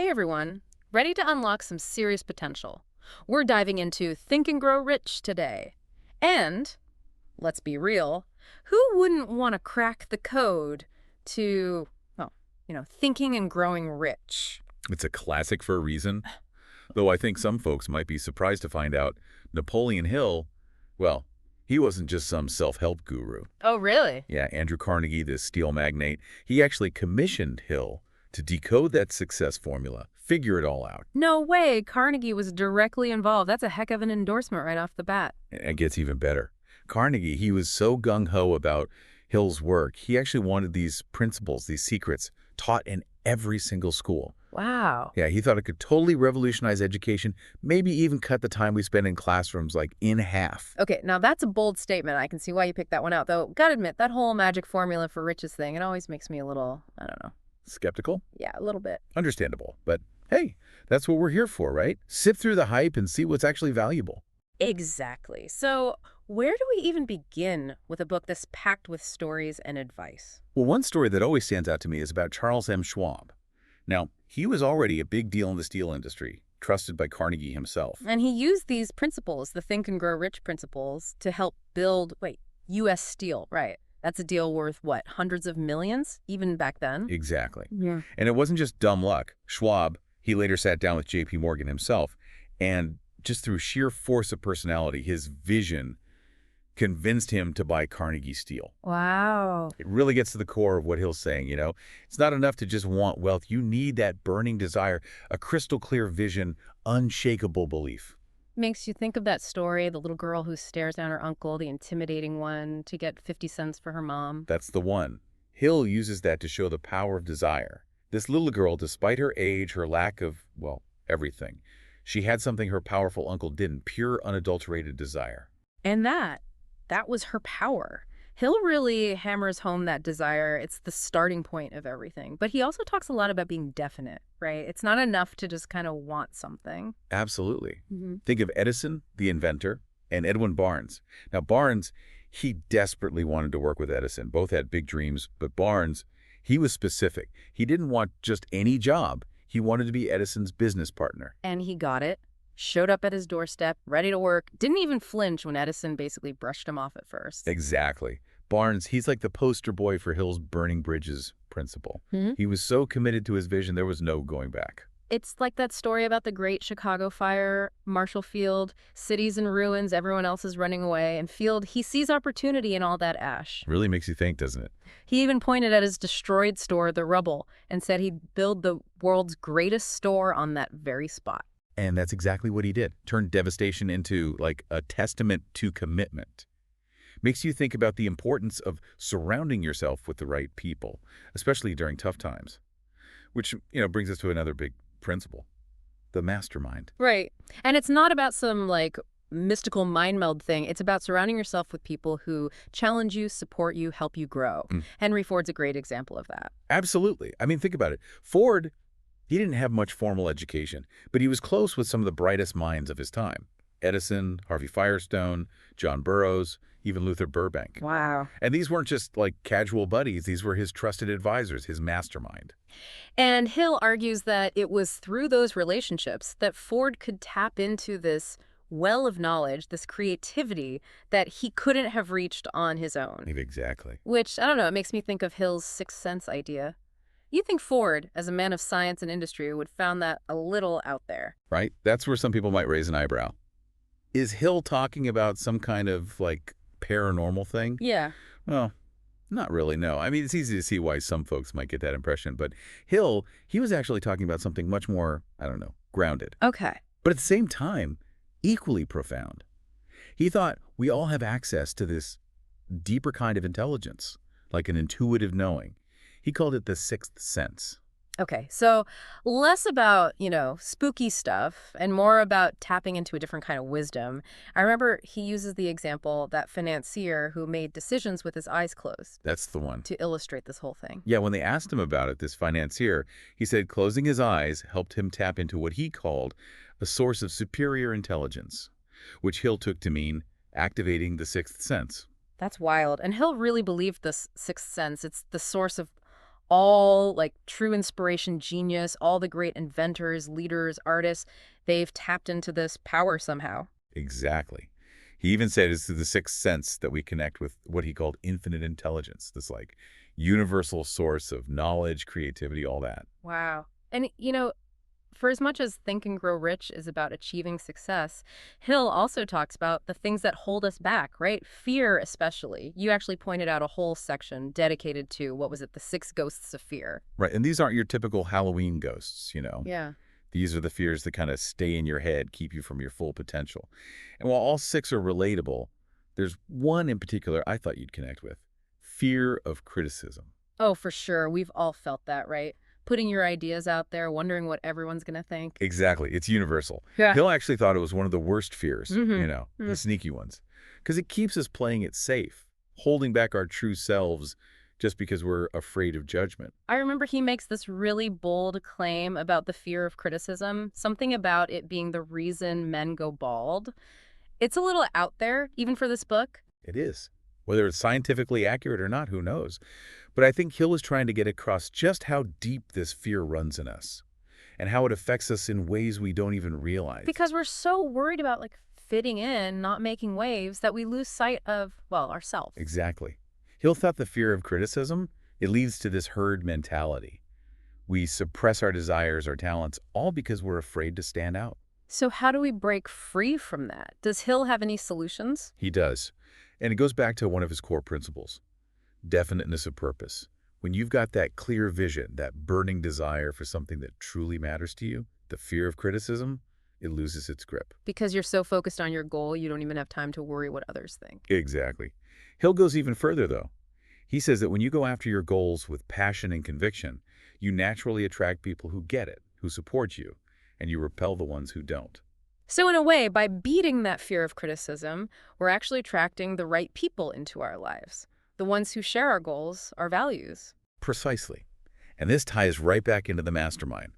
Hey everyone, ready to unlock some serious potential. We're diving into Think and Grow Rich today. And, let's be real, who wouldn't want to crack the code to, thinking and growing rich? It's a classic for a reason, though I think some folks might be surprised to find out Napoleon Hill, well, he wasn't just some self-help guru. Oh, really? Yeah, Andrew Carnegie, this steel magnate, he actually commissioned Hill to decode that success formula, figure it all out. No way, Carnegie was directly involved. That's a heck of an endorsement right off the bat. And it gets even better. Carnegie, he was so gung-ho about Hill's work, he actually wanted these principles, these secrets, taught in every single school. Wow. Yeah, he thought it could totally revolutionize education, maybe even cut the time we spend in classrooms in half. Okay, now that's a bold statement. I can see why you picked that one out, though. Gotta admit, that whole magic formula for riches thing, it always makes me a little, I don't know. Skeptical? Yeah, a little bit. Understandable. But hey, that's what we're here for, right? Sift through the hype and see what's actually valuable. Exactly. So where do we even begin with a book that's packed with stories and advice? Well, one story that always stands out to me is about Charles M. Schwab. Now, he was already a big deal in the steel industry, trusted by Carnegie himself. And he used these principles, the Think and Grow Rich principles, to help build, U.S. Steel, right? That's a deal worth, what, hundreds of millions, even back then? Exactly. Yeah. And it wasn't just dumb luck. Schwab, he later sat down with J.P. Morgan himself, and just through sheer force of personality, his vision convinced him to buy Carnegie Steel. Wow. It really gets to the core of what Hill's saying, It's not enough to just want wealth. You need that burning desire, a crystal clear vision, unshakable belief. Makes you think of that story, the little girl who stares down her uncle, the intimidating one, to get 50 cents for her mom. That's the one. Hill uses that to show the power of desire. This little girl, despite her age, her lack of, everything, she had something her powerful uncle didn't, pure, unadulterated desire. And that was her power. Hill really hammers home that desire. It's the starting point of everything. But he also talks a lot about being definite, right? It's not enough to just kind of want something. Absolutely. Think of Edison, the inventor, and Edwin Barnes. Now, Barnes, he desperately wanted to work with Edison. Both had big dreams, but Barnes, he was specific. He didn't want just any job. He wanted to be Edison's business partner. And he got it. Showed up at his doorstep, ready to work, didn't even flinch when Edison basically brushed him off at first. Exactly. Barnes, he's like the poster boy for Hill's burning bridges principle. He was so committed to his vision, there was no going back. It's like that story about the Great Chicago Fire, Marshall Field, cities in ruins, everyone else is running away, and Field, he sees opportunity in all that ash. Really makes you think, doesn't it? He even pointed at his destroyed store, the rubble, and said he'd build the world's greatest store on that very spot. And that's exactly what he did. Turned devastation into a testament to commitment. Makes you think about the importance of surrounding yourself with the right people, especially during tough times. Which, brings us to another big principle, the mastermind. Right. And it's not about some mystical mind meld thing. It's about surrounding yourself with people who challenge you, support you, help you grow. Henry Ford's a great example of that. Absolutely. I mean, think about it. Ford, he didn't have much formal education, but he was close with some of the brightest minds of his time. Edison, Harvey Firestone, John Burroughs, even Luther Burbank. Wow. And these weren't just casual buddies. These were his trusted advisors, his mastermind. And Hill argues that it was through those relationships that Ford could tap into this well of knowledge, this creativity that he couldn't have reached on his own. Exactly. Which, I don't know, it makes me think of Hill's sixth sense idea. You think Ford, as a man of science and industry, would found that a little out there. Right? That's where some people might raise an eyebrow. Is Hill talking about some kind of, paranormal thing? Yeah. Well, not really, no. I mean, it's easy to see why some folks might get that impression. But Hill, he was actually talking about something much more, grounded. Okay. But at the same time, equally profound. He thought we all have access to this deeper kind of intelligence, like an intuitive knowing. He called it the sixth sense. Okay, so less about, spooky stuff and more about tapping into a different kind of wisdom. I remember he uses the example, that financier who made decisions with his eyes closed. That's the one. To illustrate this whole thing. Yeah, when they asked him about it, this financier, he said closing his eyes helped him tap into what he called a source of superior intelligence, which Hill took to mean activating the sixth sense. That's wild. And Hill really believed this sixth sense. It's the source of All like true inspiration, genius, all the great inventors, leaders, artists, they've tapped into this power somehow. Exactly. He even said it's through the sixth sense that we connect with what he called infinite intelligence, this like universal source of knowledge, creativity, all that. Wow. And, for as much as Think and Grow Rich is about achieving success, Hill also talks about the things that hold us back, right? Fear, especially. You actually pointed out a whole section dedicated to, what was it, the six ghosts of fear. Right. And these aren't your typical Halloween ghosts, you know. Yeah. These are the fears that kind of stay in your head, keep you from your full potential. And while all six are relatable, there's one in particular I thought you'd connect with: fear of criticism. Oh, for sure. We've all felt that, right? Putting your ideas out there, wondering what everyone's going to think. Exactly. It's universal. Yeah. Hill actually thought it was one of the worst fears, Mm-hmm. the sneaky ones, because it keeps us playing it safe, holding back our true selves just because we're afraid of judgment. I remember he makes this really bold claim about the fear of criticism, something about it being the reason men go bald. It's a little out there, even for this book. It is. Whether it's scientifically accurate or not, who knows? But I think Hill is trying to get across just how deep this fear runs in us and how it affects us in ways we don't even realize. Because we're so worried about like fitting in, not making waves, that we lose sight of, well, ourselves. Exactly. Hill thought the fear of criticism, it leads to this herd mentality. We suppress our desires, our talents, all because we're afraid to stand out. So how do we break free from that? Does Hill have any solutions? He does. And it goes back to one of his core principles: definiteness of purpose. When you've got that clear vision, that burning desire for something that truly matters to you, the fear of criticism, it loses its grip. Because you're so focused on your goal, you don't even have time to worry what others think. Exactly. Hill goes even further, though. He says that when you go after your goals with passion and conviction, you naturally attract people who get it, who support you, and you repel the ones who don't. So in a way, by beating that fear of criticism, we're actually attracting the right people into our lives, the ones who share our goals, our values. Precisely. And this ties right back into the mastermind.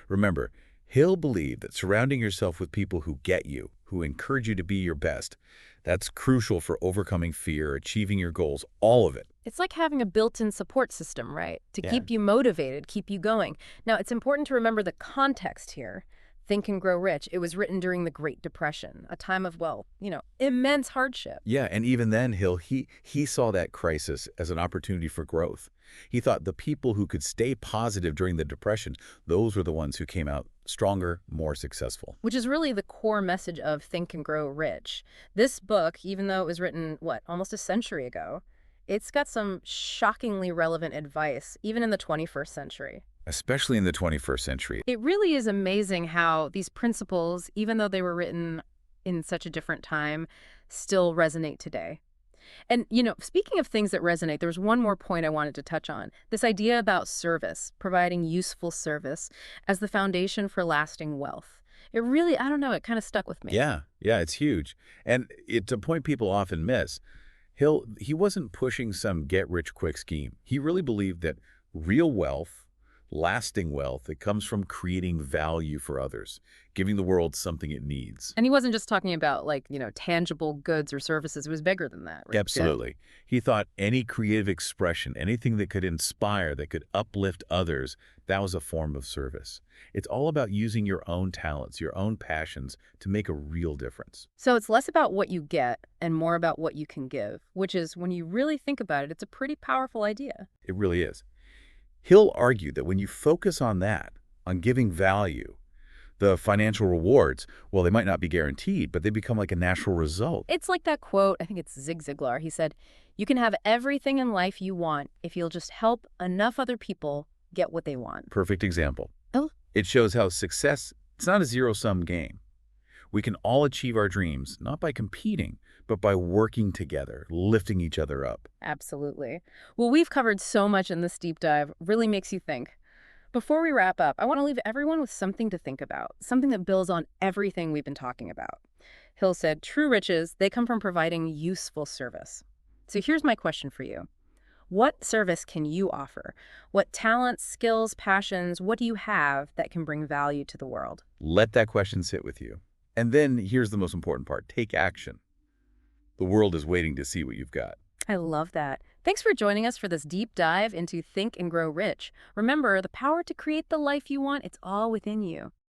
Remember, Hill believed that surrounding yourself with people who get you, who encourage you to be your best, that's crucial for overcoming fear, achieving your goals, all of it. It's like having a built-in support system, right? To Yeah. keep you motivated, keep you going. Now, it's important to remember the context here. Think and Grow Rich. It was written during the Great Depression, a time of, well, immense hardship. Yeah, and even then, Hill, he saw that crisis as an opportunity for growth. He thought the people who could stay positive during the Depression, those were the ones who came out stronger, more successful. Which is really the core message of Think and Grow Rich. This book, even though it was written, almost a century ago, it's got some shockingly relevant advice, even in the 21st century. Especially in the 21st century. It really is amazing how these principles, even though they were written in such a different time, still resonate today. And, speaking of things that resonate, there was one more point I wanted to touch on. This idea about service, providing useful service as the foundation for lasting wealth. It really, I don't know, it kind of stuck with me. Yeah, it's huge. And it's a point people often miss. He wasn't pushing some get-rich-quick scheme. He really believed that real wealth, lasting wealth, it comes from creating value for others, giving the world something it needs. And he wasn't just talking about, tangible goods or services. It was bigger than that, right? Absolutely. He thought any creative expression, anything that could inspire, that could uplift others, that was a form of service. It's all about using your own talents, your own passions to make a real difference. So it's less about what you get and more about what you can give, which is, when you really think about it, it's a pretty powerful idea. It really is. Hill argued that when you focus on that, on giving value, the financial rewards, well, they might not be guaranteed, but they become like a natural result. It's like that quote, I think it's Zig Ziglar. He said, "You can have everything in life you want if you'll just help enough other people get what they want." Perfect example. Oh. It shows how success, it's not a zero-sum game. We can all achieve our dreams, not by competing, but by working together, lifting each other up. Absolutely. Well, we've covered so much in this deep dive, really makes you think. Before we wrap up, I want to leave everyone with something to think about, something that builds on everything we've been talking about. Hill said, true riches, they come from providing useful service. So here's my question for you. What service can you offer? What talents, skills, passions, what do you have that can bring value to the world? Let that question sit with you. And then here's the most important part. Take action. The world is waiting to see what you've got. I love that. Thanks for joining us for this deep dive into Think and Grow Rich. Remember, the power to create the life you want, it's all within you.